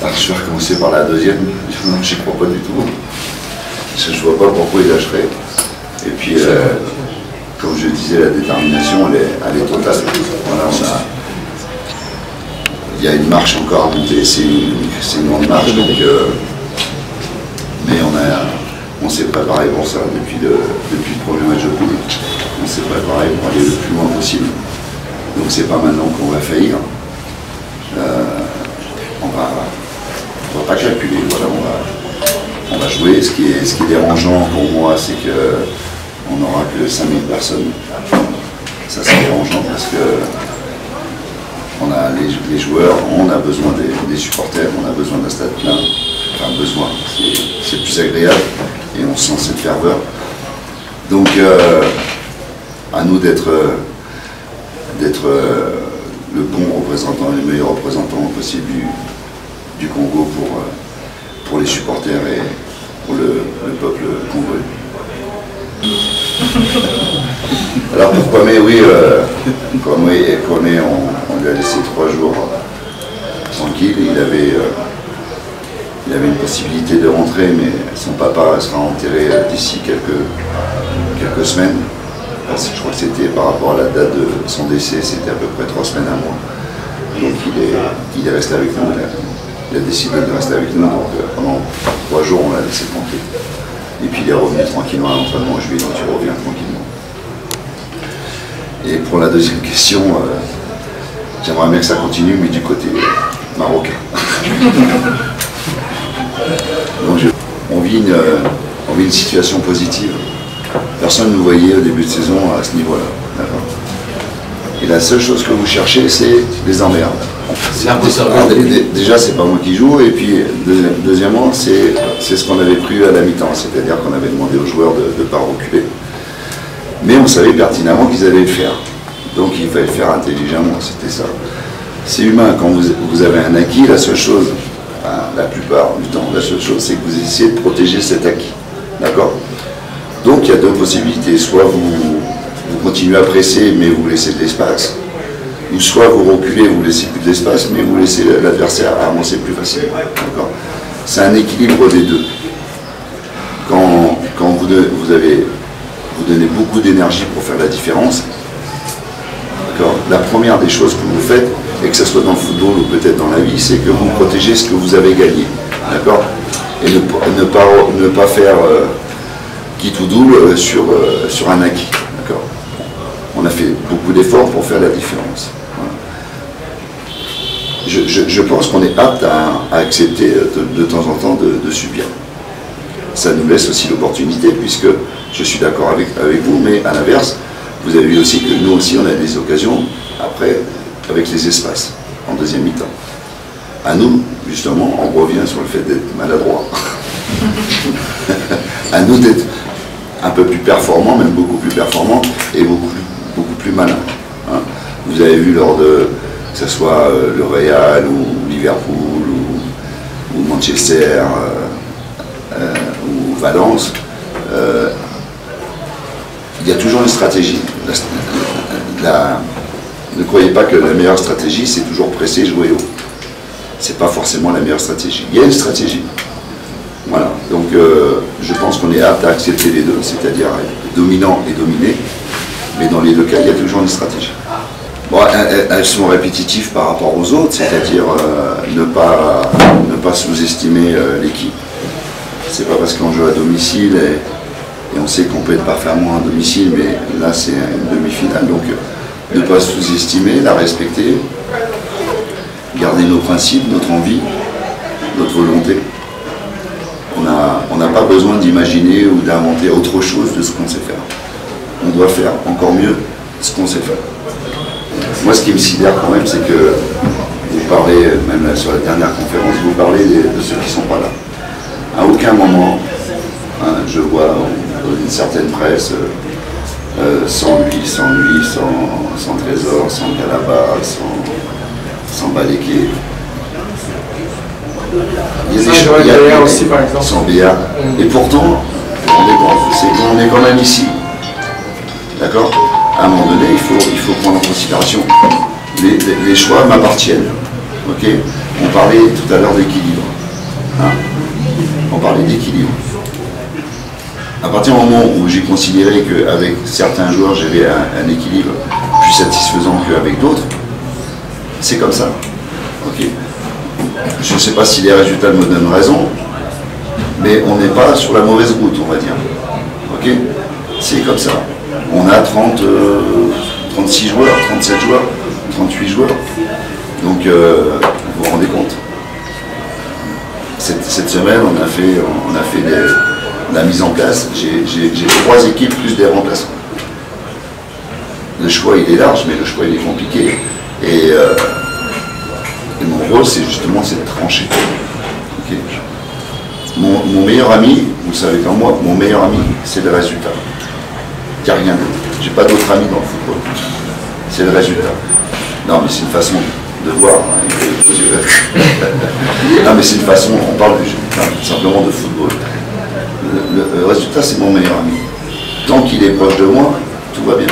Alors, je vais recommencer par la deuxième. Non, j'y crois pas du tout. Je vois pas pourquoi il lâcherait. Et puis, comme je disais, la détermination, elle est totale. Voilà, il y a une marche encore à monter, c'est une grande marche, donc, mais on s'est préparé pour ça depuis le premier match de poule. On s'est préparé pour aller le plus loin possible. Donc c'est pas maintenant qu'on va faillir. On va pas calculer, voilà, on va jouer. Ce qui est dérangeant pour moi, c'est qu'on n'aura que 5000 personnes. Ça c'est dérangeant parce que on a les joueurs, on a besoin des supporters, on a besoin d'un stade plein. Enfin besoin, c'est plus agréable et on sent cette ferveur. Donc à nous d'être le bon représentant, le meilleur représentant possible du Congo pour les supporters et pour le peuple congolais. Alors pour Kwame, oui, Kwame, on lui a laissé 3 jours tranquille. Il avait une possibilité de rentrer, mais son papa sera enterré d'ici quelques semaines. Je crois que c'était par rapport à la date de son décès, c'était à peu près 3 semaines, 1 mois. Donc il est resté avec nous, il a décidé de rester avec nous, donc pendant 3 jours on l'a laissé tranquille. Et puis il est revenu tranquillement à l'entraînement, je lui ai dit tu reviens tranquillement. Et pour la deuxième question, j'aimerais bien que ça continue, mais du côté marocain. Donc on vit une situation positive. Personne ne nous voyait au début de saison à ce niveau-là. Et la seule chose que vous cherchez, c'est les emmerdes. Déjà, c'est pas moi qui joue, et puis deuxièmement, c'est ce qu'on avait pris à la mi-temps, c'est-à-dire qu'on avait demandé aux joueurs de ne pas reculer. Mais on savait pertinemment qu'ils allaient le faire. Donc il fallait le faire intelligemment, c'était ça. C'est humain, quand vous avez un acquis, la seule chose, la plupart du temps, la seule chose, c'est que vous essayez de protéger cet acquis. D'accord? Donc il y a 2 possibilités. Soit vous continuez à presser, mais vous laissez de l'espace, ou soit vous reculez, vous laissez plus d'espace, mais vous laissez l'adversaire avancer plus facilement. C'est un équilibre des deux. Quand vous donnez beaucoup d'énergie pour faire la différence, la première des choses que vous faites, et que ce soit dans le football ou peut-être dans la vie, c'est que vous protégez ce que vous avez gagné. D'accord? Et ne pas faire quitte ou double sur un acquis. D'accord? On a fait beaucoup d'efforts pour faire la différence. Voilà. Je pense qu'on est apte à accepter de temps en temps de subir. Ça nous laisse aussi l'opportunité, puisque je suis d'accord avec vous, mais à l'inverse, vous avez vu aussi que nous aussi on a des occasions après avec les espaces en deuxième mi-temps. À nous, justement, on revient sur le fait d'être maladroit. À nous d'être un peu plus performants, même beaucoup plus performants et beaucoup plus malins. Hein. Vous avez vu lors de, que ce soit le Real ou Liverpool ou Manchester ou Valence, il y a toujours une stratégie. Ne croyez pas que la meilleure stratégie, c'est toujours presser, jouer haut. C'est pas forcément la meilleure stratégie. Il y a une stratégie. Voilà. Donc, je pense qu'on est apte à accepter les deux, c'est-à-dire être dominant et dominé. Mais dans les 2 cas, il y a toujours une stratégie. Bon, elles sont répétitives par rapport aux autres, c'est-à-dire ne pas sous-estimer l'équipe. C'est pas parce qu'on joue à domicile et on sait qu'on peut être parfaitement à domicile, mais là c'est une demi-finale, donc ne pas sous-estimer, la respecter, garder nos principes, notre envie, notre volonté. On n'a pas besoin d'imaginer ou d'inventer autre chose de ce qu'on sait faire. On doit faire encore mieux ce qu'on sait faire. Moi, ce qui me sidère quand même, c'est que vous parlez, même là, sur la dernière conférence, vous parlez de ceux qui ne sont pas là. À aucun moment, hein, je vois dans une certaine presse, sans lui, sans Trésor, sans Galaba, sans Baléké. Il y a des choses aussi, par exemple. Sans Béa. Et pourtant, on est quand même ici. D'accord? À un moment donné, il faut prendre en considération les choix m'appartiennent. Okay, on On parlait tout à l'heure d'équilibre. Hein, on parlait d'équilibre. À partir du moment où j'ai considéré qu'avec certains joueurs j'avais un équilibre plus satisfaisant qu'avec d'autres, c'est comme ça. Okay. Je ne sais pas si les résultats me donnent raison, mais on n'est pas sur la mauvaise route, on va dire. Okay. C'est comme ça. On a 36 joueurs, 37 joueurs, 38 joueurs. Donc vous vous rendez compte. Cette semaine, on a fait la mise en place. J'ai 3 équipes plus des remplaçants. Le choix il est large, mais le choix il est compliqué. Et mon rôle, c'est justement de trancher. Okay. Mon meilleur ami, vous savez comme moi, mon meilleur ami, c'est le résultat. Il n'y a rien d'autre. J'ai pas d'autre ami dans le football. C'est le résultat. Non, mais c'est une façon de voir. Hein. Non, mais c'est une façon, on parle simplement de football. Le résultat, c'est mon meilleur ami. Tant qu'il est proche de moi, tout va bien.